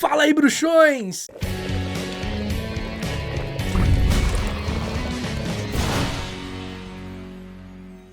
Fala aí, bruxões!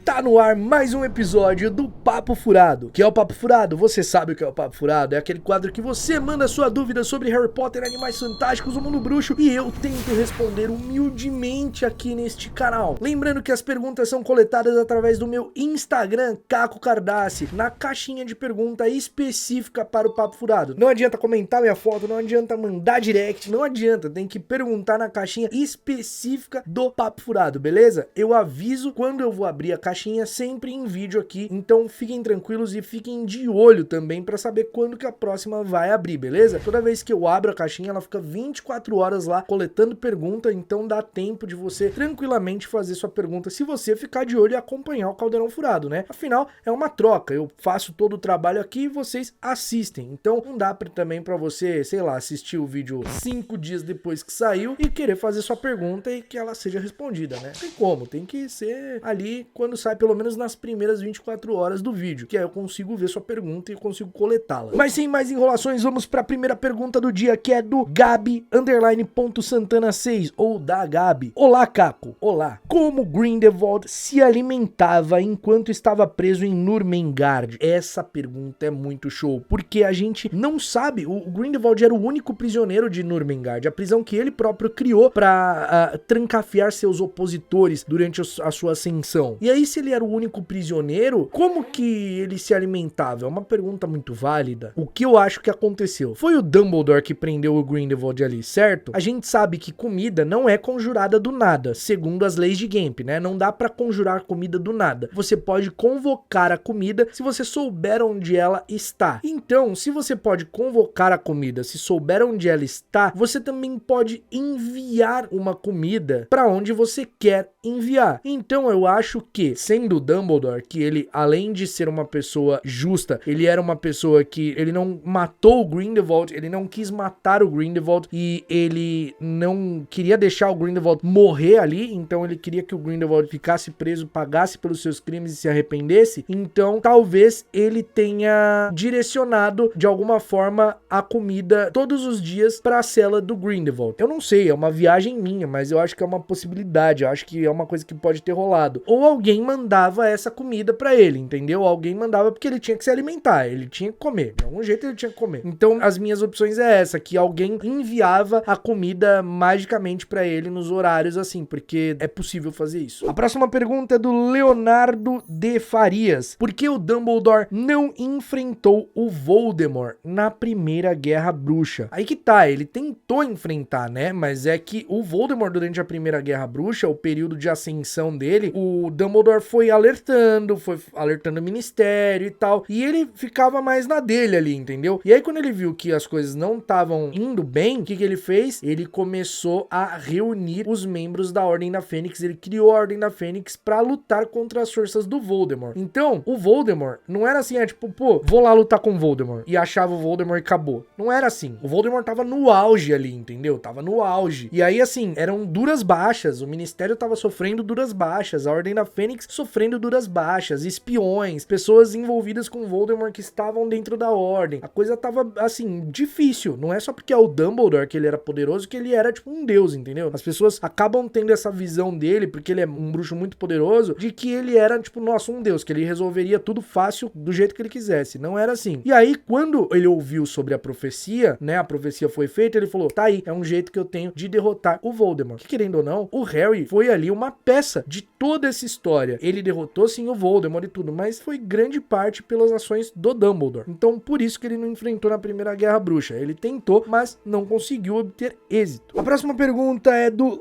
Tá no ar mais um episódio do Papo Furado. O que é o Papo Furado? Você sabe o que é o Papo Furado? É aquele quadro que você manda sua dúvida sobre Harry Potter, Animais Fantásticos, o Mundo Bruxo e eu tento responder humildemente aqui neste canal. Lembrando que as perguntas são coletadas através do meu Instagram, Caco Cardassi, na caixinha de pergunta específica para o Papo Furado. Não adianta comentar minha foto, não adianta mandar direct, não adianta, tem que perguntar na caixinha específica do Papo Furado, beleza? Eu aviso quando eu vou abrir a caixinha sempre em vídeo aqui, então fiquem tranquilos e fiquem de olho também para saber quando que a próxima vai abrir, beleza? Toda vez que eu abro a caixinha, ela fica 24 horas lá coletando pergunta, então dá tempo de você tranquilamente fazer sua pergunta se você ficar de olho e acompanhar o Caldeirão Furado, né? Afinal, é uma troca, eu faço todo o trabalho aqui e vocês assistem, então não dá também para você, sei lá, assistir o vídeo 5 dias depois que saiu e querer fazer sua pergunta e que ela seja respondida, né? Tem como, tem que ser ali quando sai pelo menos nas primeiras 24 horas do vídeo, que aí eu consigo ver sua pergunta e eu consigo coletá-la. Mas sem mais enrolações, vamos para a primeira pergunta do dia, que é do Gabi_Santana6, ou da Gabi. Olá, Caco. Olá. Como Grindelwald se alimentava enquanto estava preso em Nurmengard? Essa pergunta é muito show, porque a gente não sabe, o Grindelwald era o único prisioneiro de Nurmengard, a prisão que ele próprio criou para trancafiar seus opositores durante a sua ascensão. E aí, se ele era o único prisioneiro, como que ele se alimentava? É uma pergunta muito válida. O que eu acho que aconteceu? Foi o Dumbledore que prendeu o Grindelwald ali, certo? A gente sabe que comida não é conjurada do nada, segundo as leis de Gimp, né? Não dá pra conjurar comida do nada. Você pode convocar a comida se você souber onde ela está. Então, se você pode convocar a comida, se souber onde ela está, você também pode enviar uma comida pra onde você quer enviar. Então, eu acho que, sendo o Dumbledore, que ele, além de ser uma pessoa justa, ele era uma pessoa que ele não matou o Grindelwald, ele não quis matar o Grindelwald e ele não queria deixar o Grindelwald morrer ali, então ele queria que o Grindelwald ficasse preso, pagasse pelos seus crimes e se arrependesse. Então, talvez ele tenha direcionado de alguma forma a comida todos os dias para a cela do Grindelwald. Eu não sei, é uma viagem minha, mas eu acho que é uma possibilidade, eu acho que é uma coisa que pode ter rolado. Ou alguém mandava essa comida pra ele, entendeu? Alguém mandava porque ele tinha que se alimentar, ele tinha que comer, de algum jeito ele tinha que comer. Então as minhas opções é essa, que alguém enviava a comida magicamente pra ele nos horários assim, porque é possível fazer isso. A próxima pergunta é do Leonardo de Farias. Por que o Dumbledore não enfrentou o Voldemort na Primeira Guerra Bruxa? Aí que tá, ele tentou enfrentar, né? Mas é que o Voldemort durante a Primeira Guerra Bruxa, o período de ascensão dele, o Dumbledore foi alertando o ministério e tal, e ele ficava mais na dele ali, entendeu? E aí quando ele viu que as coisas não estavam indo bem, o que ele fez? Ele começou a reunir os membros da Ordem da Fênix, ele criou a Ordem da Fênix pra lutar contra as forças do Voldemort. Então, o Voldemort não era assim, tipo, pô, vou lá lutar com o Voldemort, e achava o Voldemort e acabou. Não era assim. O Voldemort tava no auge ali, entendeu? Tava no auge. E aí, assim, eram duras baixas, o ministério tava sofrendo duras baixas, a Ordem da Fênix sofrendo duras baixas, espiões, pessoas envolvidas com Voldemort que estavam dentro da Ordem. A coisa tava, assim, difícil. Não é só porque é o Dumbledore que ele era poderoso que ele era, tipo, um deus, entendeu? As pessoas acabam tendo essa visão dele, porque ele é um bruxo muito poderoso, de que ele era, tipo, nossa, um deus, que ele resolveria tudo fácil do jeito que ele quisesse. Não era assim. E aí, quando ele ouviu sobre a profecia, né, a profecia foi feita, ele falou, tá aí, é um jeito que eu tenho de derrotar o Voldemort. Que, querendo ou não, o Harry foi ali uma peça de toda essa história. Ele derrotou sim o Voldemort e tudo, mas foi grande parte pelas ações do Dumbledore. Então por isso que ele não enfrentou na Primeira Guerra Bruxa. Ele tentou, mas não conseguiu obter êxito. A próxima pergunta é do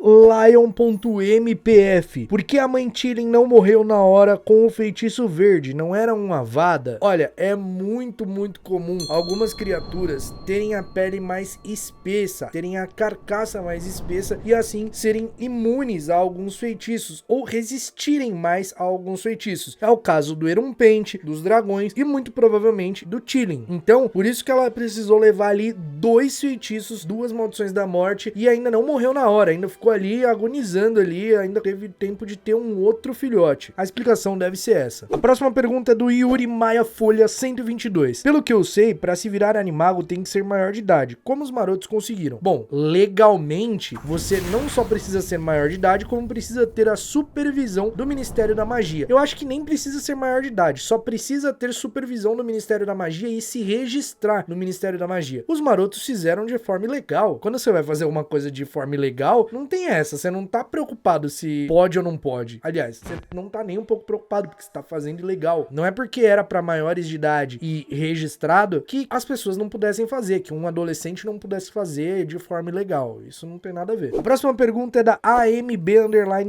Lion.mpf. Por que a mãe Tillen não morreu na hora com o feitiço verde? Não era uma Avada? Olha, é muito comum algumas criaturas terem a pele mais espessa, terem a carcaça mais espessa e assim serem imunes a alguns feitiços ou resistirem mais a alguns feitiços. É o caso do Erumpente, dos dragões e muito provavelmente do Chilling. Então, por isso que ela precisou levar ali 2 feitiços, 2 maldições da morte e ainda não morreu na hora, ainda ficou ali agonizando ali, ainda teve tempo de ter um outro filhote. A explicação deve ser essa. A próxima pergunta é do Yuri Maia Folha 122. Pelo que eu sei, para se virar animago tem que ser maior de idade. Como os marotos conseguiram? Bom, legalmente, você não só precisa ser maior de idade, como precisa ter a supervisão do Ministério da Magia. Eu acho que nem precisa ser maior de idade, só precisa ter supervisão do Ministério da Magia e se registrar no Ministério da Magia. Os marotos fizeram de forma ilegal. Quando você vai fazer uma coisa de forma ilegal, não tem essa, você não tá preocupado se pode ou não pode. Aliás, você não tá nem um pouco preocupado porque você tá fazendo ilegal. Não é porque era para maiores de idade e registrado que as pessoas não pudessem fazer, que um adolescente não pudesse fazer de forma ilegal. Isso não tem nada a ver. A próxima pergunta é da AMB_DEF,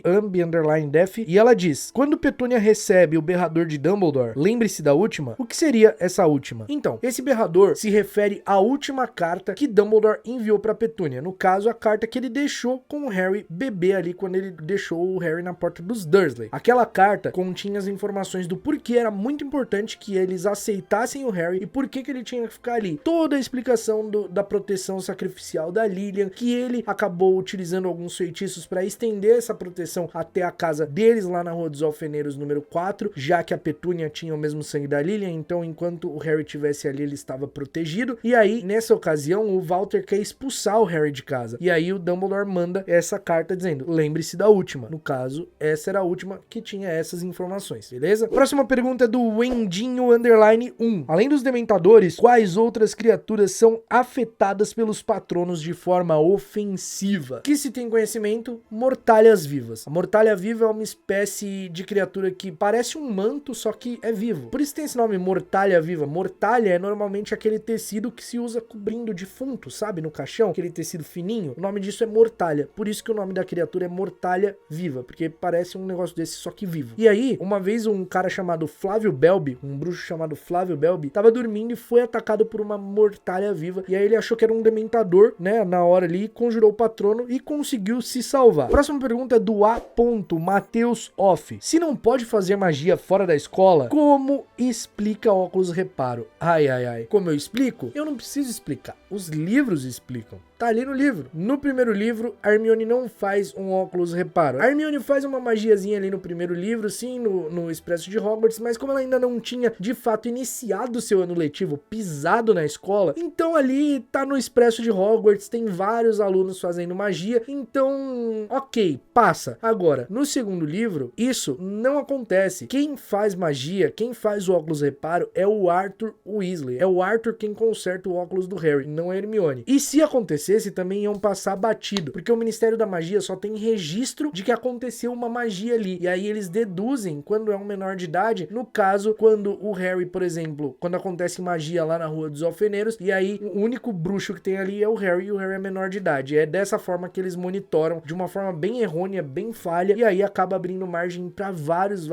AMB_DEF, e ela diz: quando Petúnia recebe o berrador de Dumbledore, lembre-se da última? O que seria essa última? Então, esse berrador se refere à última carta que Dumbledore enviou para Petúnia. No caso, a carta que ele deixou com o Harry bebê ali quando ele deixou o Harry na porta dos Dursley. Aquela carta continha as informações do porquê era muito importante que eles aceitassem o Harry e por que ele tinha que ficar ali. Toda a explicação da proteção sacrificial da Lilian, que ele acabou utilizando alguns feitiços para estender essa proteção até a casa deles lá na Rua dos Alfeneiros número 4, já que a Petúnia tinha o mesmo sangue da Lilian, então enquanto o Harry estivesse ali, ele estava protegido. E aí, nessa ocasião, o Walter quer expulsar o Harry de casa. E aí o Dumbledore manda essa carta dizendo: lembre-se da última. No caso, essa era a última que tinha essas informações, beleza? Próxima pergunta é do Wendinho_1. Além dos dementadores, quais outras criaturas são afetadas pelos patronos de forma ofensiva? Que se tem conhecimento, mortalhas vivas. A mortalha viva é uma espécie de criatura que parece um manto, só que é vivo. Por isso tem esse nome, mortalha viva. Mortalha é normalmente aquele tecido que se usa cobrindo defunto, sabe? No caixão, aquele tecido fininho. O nome disso é mortalha. Por isso que o nome da criatura é mortalha viva, porque parece um negócio desse, só que vivo. E aí, uma vez um cara chamado Flávio Belby, um bruxo chamado Flávio Belby, tava dormindo e foi atacado por uma mortalha viva. E aí ele achou que era um dementador, né? Na hora ali, conjurou o patrono e conseguiu se salvar. Próxima pergunta é do A. Mateus Off. Se não pode fazer magia fora da escola, como explica óculos reparo? Ai, ai, ai. Como eu explico? Eu não preciso explicar. Os livros explicam. Tá ali no livro. No primeiro livro, a Hermione não faz um óculos reparo. A Hermione faz uma magiazinha ali no primeiro livro, sim, no Expresso de Hogwarts, mas como ela ainda não tinha, de fato, iniciado o seu ano letivo, pisado na escola, então ali tá no Expresso de Hogwarts, tem vários alunos fazendo magia, então, ok, passa. Agora, no segundo livro, isso não acontece. Quem faz magia, quem faz o óculos reparo é o Arthur Weasley. É o Arthur quem conserta o óculos do Harry, não a Hermione. E se acontecer, também iam passar batido, porque o Ministério da Magia só tem registro de que aconteceu uma magia ali, e aí eles deduzem quando é um menor de idade, no caso, quando o Harry, por exemplo, quando acontece magia lá na Rua dos Alfeneiros, e aí o único bruxo que tem ali é o Harry, e o Harry é menor de idade. É dessa forma que eles monitoram, de uma forma bem errônea, bem falha, e aí acaba abrindo margem para vários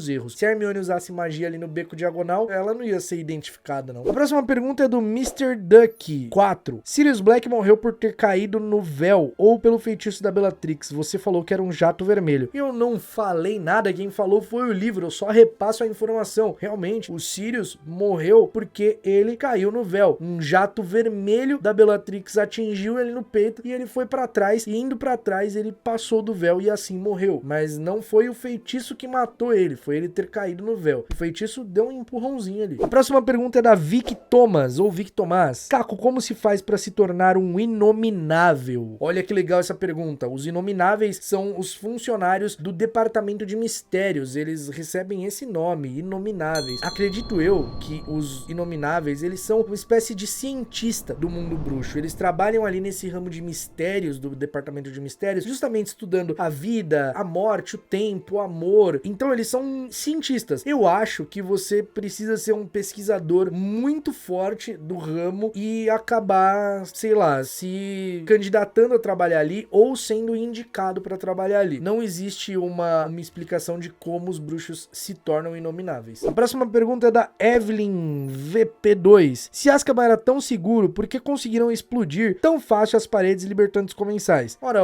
erros. Se a Hermione usasse magia ali no beco diagonal, ela não ia ser identificada, não. A próxima pergunta é do Mr. Duck 4. Sirius Black morreu por ter caído no véu ou pelo feitiço da Bellatrix. Você falou que era um jato vermelho. Eu não falei nada, quem falou foi o livro, eu só repasso a informação. Realmente, o Sirius morreu porque ele caiu no véu. Um jato vermelho da Bellatrix atingiu ele no peito e ele foi pra trás, e indo pra trás ele passou do véu e assim morreu. Mas não foi o feitiço que matou ele, foi ele ter caído no véu. O feitiço deu um empurrãozinho ali. A próxima pergunta é da Vic Thomas, ou Vic Tomás. Caco, como se faz pra se tornar um inominável? Olha que legal essa pergunta. Os inomináveis são os funcionários do Departamento de Mistérios. Eles recebem esse nome, inomináveis. Acredito eu que os inomináveis, eles são uma espécie de cientista do mundo bruxo. Eles trabalham ali nesse ramo de mistérios do Departamento de Mistérios, justamente estudando a vida, a morte, o tempo, o amor. Então eles são cientistas. Eu acho que você precisa ser um pesquisador muito forte do ramo e acabar, sei lá, se candidatando a trabalhar ali ou sendo indicado para trabalhar ali. Não existe uma explicação de como os bruxos se tornam inomináveis. A próxima pergunta é da Evelyn VP2. Se Azkaban era tão seguro, por que conseguiram explodir tão fácil as paredes libertando os comensais? Ora.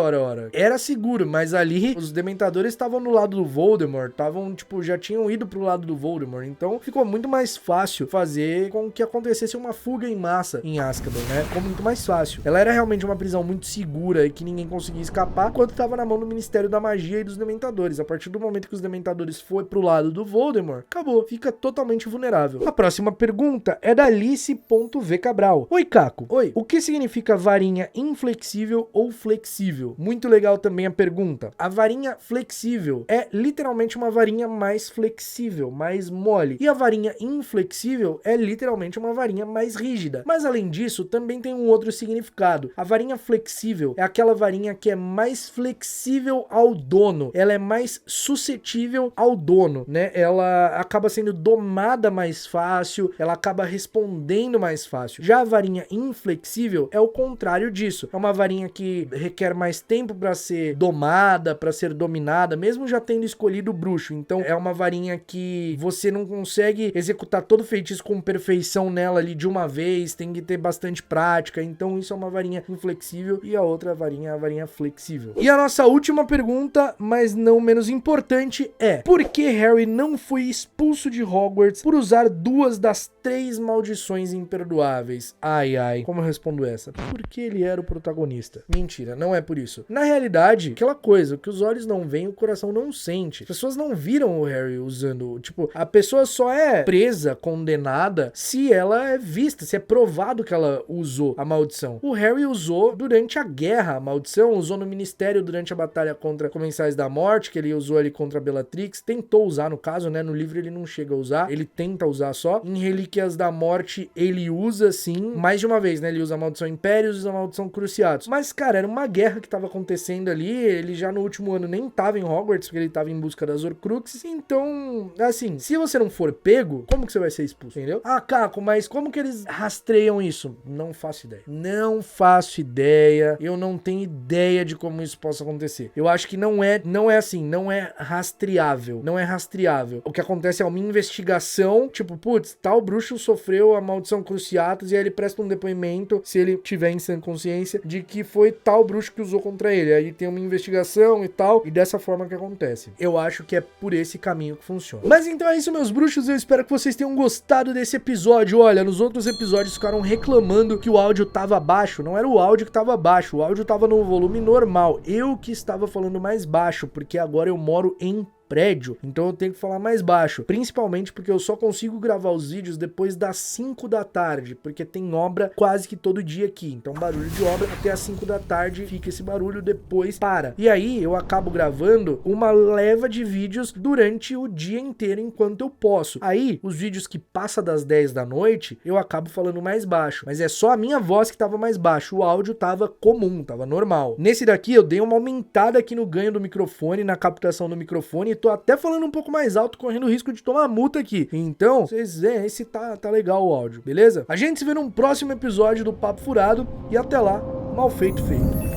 Era seguro, mas ali os Dementadores estavam no lado do Voldemort, tipo, já tinham ido pro lado do Voldemort, então ficou muito mais fácil fazer com que acontecesse uma fuga em massa em Azkaban, né? Ficou muito mais fácil. Ela era realmente uma prisão muito segura e que ninguém conseguia escapar, enquanto tava na mão do Ministério da Magia e dos Dementadores. A partir do momento que os Dementadores foi pro lado do Voldemort, acabou, fica totalmente vulnerável. A próxima pergunta é da Alice.v Cabral. Oi, Caco. Oi, o que significa varinha inflexível ou flexível? Muito legal também a pergunta. A varinha flexível é literalmente uma varinha mais flexível, mais mole. E a varinha inflexível é literalmente uma varinha mais rígida. Mas além disso, também tem um outro significado. A varinha flexível é aquela varinha que é mais flexível ao dono. Ela é mais suscetível ao dono, né? Ela acaba sendo domada mais fácil, ela acaba respondendo mais fácil. Já a varinha inflexível é o contrário disso. É uma varinha que requer mais tempo para ser domada, para ser dominada, mesmo já tendo escolhido o bruxo. Então é uma varinha que você não consegue executar todo o feitiço com perfeição nela ali de uma vez, tem que ter bastante prática. Então isso é uma varinha inflexível e a outra varinha é a varinha flexível. E a nossa última pergunta, mas não menos importante, é: por que Harry não foi expulso de Hogwarts por usar 2 das 3 maldições imperdoáveis? Ai, ai, como eu respondo essa? Porque ele era o protagonista. Mentira, não é por isso. Na realidade, aquela coisa, o que os olhos não veem, o coração não sente. As pessoas não viram o Harry usando, tipo, a pessoa só é presa, condenada, se ela é vista, se é provado que ela usou a maldição. O Harry usou durante a guerra a maldição, usou no Ministério durante a batalha contra Comensais da Morte, que ele usou ali contra a Bellatrix, tentou usar no caso, né, no livro ele não chega a usar, ele tenta usar só. Em Relíquias da Morte ele usa sim, mais de uma vez, né, ele usa a maldição Impérios, usa a maldição Cruciatus. Mas, cara, era uma guerra que tava acontecendo ali, ele já no último ano nem tava em Hogwarts, porque ele tava em busca das Horcruxes, então, assim, se você não for pego, como que você vai ser expulso, entendeu? Ah, Caco, mas como que eles rastreiam isso? Não faço ideia. Não faço ideia, eu não tenho ideia de como isso possa acontecer. Eu acho que não é assim, não é rastreável, não é rastreável. O que acontece é uma investigação, tipo, putz, tal bruxo sofreu a maldição Cruciatus e aí ele presta um depoimento, se ele tiver em sã consciência, de que foi tal bruxo que usou contra ele. Aí tem uma investigação e tal, e dessa forma que acontece. Eu acho que é por esse caminho que funciona. Mas então é isso, meus bruxos, eu espero que vocês tenham gostado desse episódio. Olha, nos outros episódios ficaram reclamando que o áudio tava baixo. Não era o áudio que tava baixo, o áudio tava no volume normal. Eu que estava falando mais baixo, porque agora eu moro em prédio, então eu tenho que falar mais baixo, principalmente porque eu só consigo gravar os vídeos depois das 5 da tarde, porque tem obra quase que todo dia aqui, então barulho de obra até as 5 da tarde fica esse barulho, depois para. E aí eu acabo gravando uma leva de vídeos durante o dia inteiro enquanto eu posso. Aí os vídeos que passa das 10 da noite, eu acabo falando mais baixo, mas é só a minha voz que tava mais baixo, o áudio tava comum, tava normal. Nesse daqui eu dei uma aumentada aqui no ganho do microfone, na captação do microfone, tô até falando um pouco mais alto, correndo o risco de tomar multa aqui. Então, vocês veem, esse tá legal o áudio, beleza? A gente se vê num próximo episódio do Papo Furado e até lá, mal feito feito.